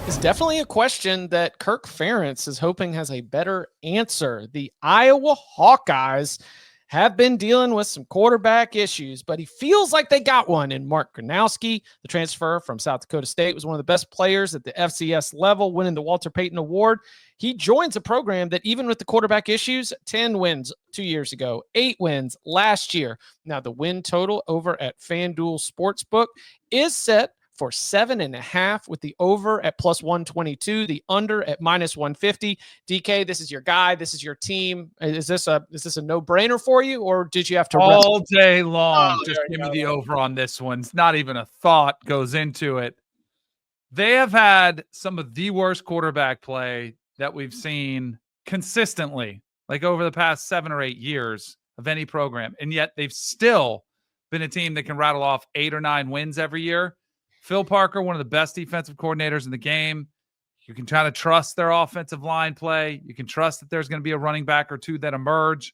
It's definitely a question that Kirk Ferentz is hoping has a better answer. The Iowa Hawkeyes have been dealing with some quarterback issues, but he feels like they got one in Mark Gronowski. The transfer from South Dakota State was one of the best players at the FCS level, winning the Walter Payton Award. He joins a program that, even with the quarterback issues, 10 wins 2 years ago, 8 wins last year. Now, the win total over at FanDuel Sportsbook is set for 7.5, with the over at plus 122, the under at minus 150. DK, this is your guy. This is your team. Is this a no-brainer for you, or did you have to all day long? Just give me the over on this one. It's not even a thought goes into it. They have had some of the worst quarterback play that we've seen consistently, like over the past 7 or 8 years of any program, and yet they've still been a team that can rattle off 8 or 9 wins every year. Phil Parker, one of the best defensive coordinators in the game. You can try to trust their offensive line play. You can trust that there's going to be a running back or two that emerge.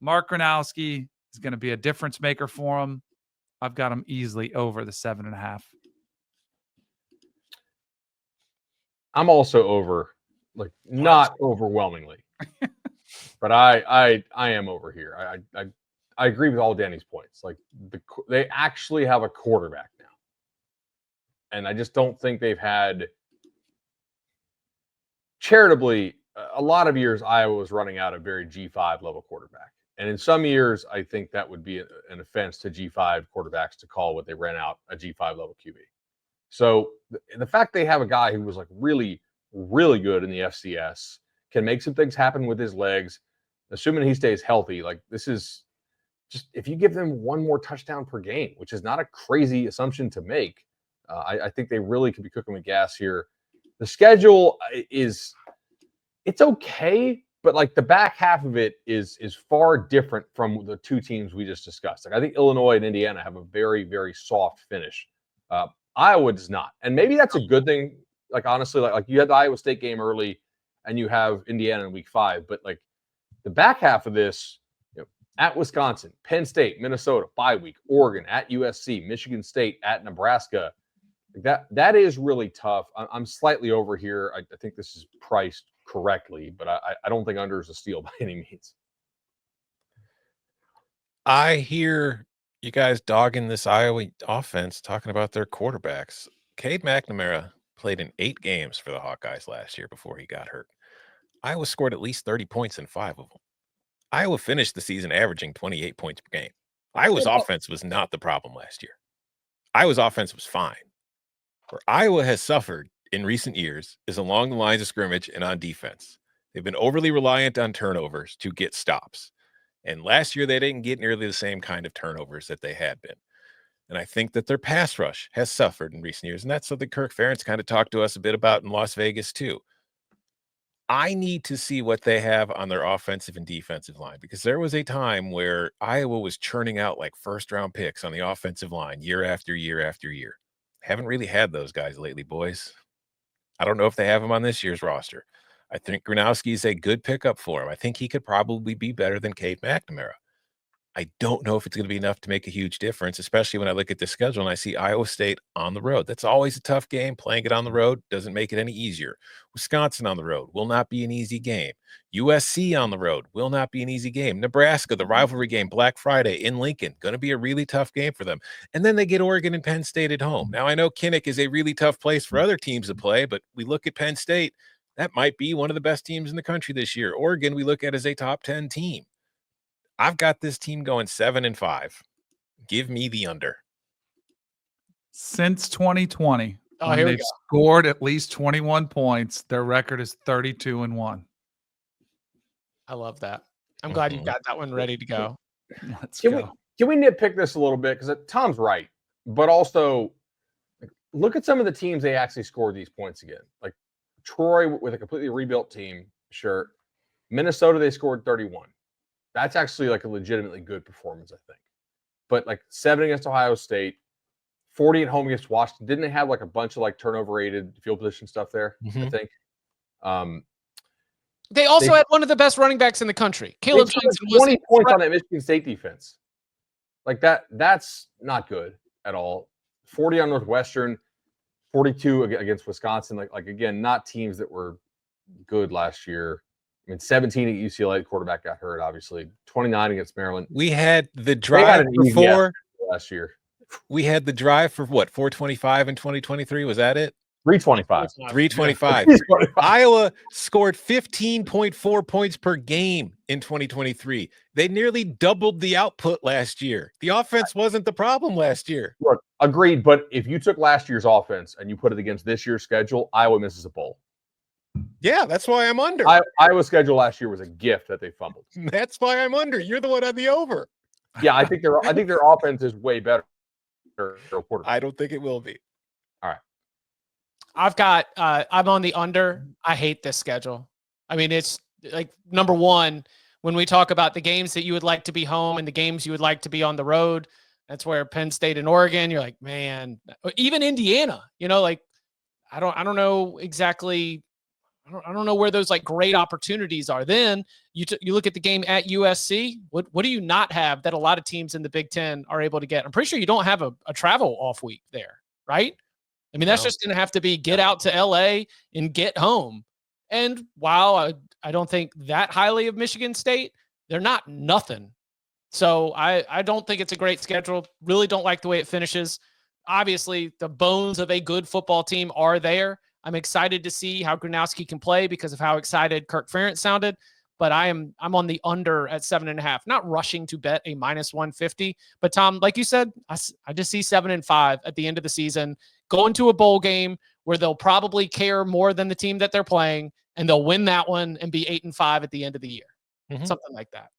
Mark Gronowski is going to be a difference maker for him. I've got him easily over the 7.5. I'm also over, like not overwhelmingly, but I am over here. I agree with all Danny's points. Like they actually have a quarterback now. And I just don't think they've had, charitably, a lot of years Iowa was running out a very G5 level quarterback. And in some years, I think that would be an offense to G5 quarterbacks to call what they ran out a G5 level QB. So the fact they have a guy who was like really, really good in the FCS, can make some things happen with his legs, assuming he stays healthy, like this is just, if you give them one more touchdown per game, which is not a crazy assumption to make, I think they really could be cooking with gas here. The schedule it's okay, but like the back half of it is far different from the two teams we just discussed. Like I think Illinois and Indiana have a very, very soft finish. Iowa does not, and maybe that's a good thing. Like honestly, like you had the Iowa State game early, and you have Indiana in week 5, but like the back half of this, at Wisconsin, Penn State, Minnesota, bye week, Oregon, at USC, Michigan State, at Nebraska. That is really tough. I'm slightly over here. I think this is priced correctly, but I don't think under is a steal by any means. I hear you guys dogging this Iowa offense, talking about their quarterbacks. Cade McNamara played in 8 games for the Hawkeyes last year before he got hurt. Iowa scored at least 30 points in 5 of them. Iowa finished the season averaging 28 points per game. Iowa's offense was not the problem last year. Iowa's offense was fine. Where Iowa has suffered in recent years is along the lines of scrimmage and on defense. They've been overly reliant on turnovers to get stops. And last year, they didn't get nearly the same kind of turnovers that they had been. And I think that their pass rush has suffered in recent years. And that's something Kirk Ferentz kind of talked to us a bit about in Las Vegas, too. I need to see what they have on their offensive and defensive line, because there was a time where Iowa was churning out like first-round picks on the offensive line year after year after year. Haven't really had those guys lately, boys. I don't know if they have them on this year's roster. I think Gronowski is a good pickup for him. I think he could probably be better than Cade McNamara. I don't know if it's going to be enough to make a huge difference, especially when I look at the schedule and I see Iowa State on the road. That's always a tough game. Playing it on the road doesn't make it any easier. Wisconsin on the road will not be an easy game. USC on the road will not be an easy game. Nebraska, the rivalry game, Black Friday in Lincoln, going to be a really tough game for them. And then they get Oregon and Penn State at home. Now, I know Kinnick is a really tough place for other teams to play, but we look at Penn State, that might be one of the best teams in the country this year. Oregon, we look at as a top 10 team. I've got this team going 7-5. Give me the under. Since 2020, when they've scored at least 21 points, their record is 32-1. I love that. I'm glad you got that one ready to go. Let's go. Can we nitpick this a little bit? Because Tom's right, but also look at some of the teams they actually scored these points again. Like Troy with a completely rebuilt team, sure. Minnesota, they scored 31. That's actually like a legitimately good performance, I think. But like 7 against Ohio State, 40 at home against Washington. Didn't they have like a bunch of like turnover-rated field position stuff there? I think. They also had one of the best running backs in the country. Caleb Johnson 20 points on that Michigan State defense. Like that's not good at all. 40 on Northwestern, 42 against Wisconsin. Like again, not teams that were good last year. I mean, 17 at UCLA, the quarterback got hurt, obviously. 29 against Maryland. We had the They had drive an easy before. last year. We had the drive for what, 425 in 2023? Was that it? 325. 325. Iowa scored 15.4 points per game in 2023. They nearly doubled the output last year. The offense wasn't the problem last year. Look, agreed. But if you took last year's offense and you put it against this year's schedule, Iowa misses a bowl. Yeah, that's why I'm under. Iowa's schedule last year was a gift that they fumbled. That's why I'm under. You're the one on the over. Yeah, I think their offense is way better. I don't think it will be. All right. I'm on the under. I hate this schedule. I mean, it's like number one, when we talk about the games that you would like to be home and the games you would like to be on the road, that's where Penn State and Oregon, you're like, man, even Indiana, like, I don't know exactly. I don't know where those like great opportunities are. Then you look at the game at USC. What do you not have that a lot of teams in the Big Ten are able to get? I'm pretty sure you don't have a travel off week there, right? I mean, that's just going to have to be get out to LA and get home. And while I don't think that highly of Michigan State, they're not nothing. So I don't think it's a great schedule. Really don't like the way it finishes. Obviously, the bones of a good football team are there. I'm excited to see how Gronowski can play because of how excited Kirk Ferentz sounded. But I'm on the under at 7.5. Not rushing to bet a -150. But Tom, like you said, I just see 7-5 at the end of the season. Going to a bowl game where they'll probably care more than the team that they're playing, and they'll win that one and be 8-5 at the end of the year. Something like that.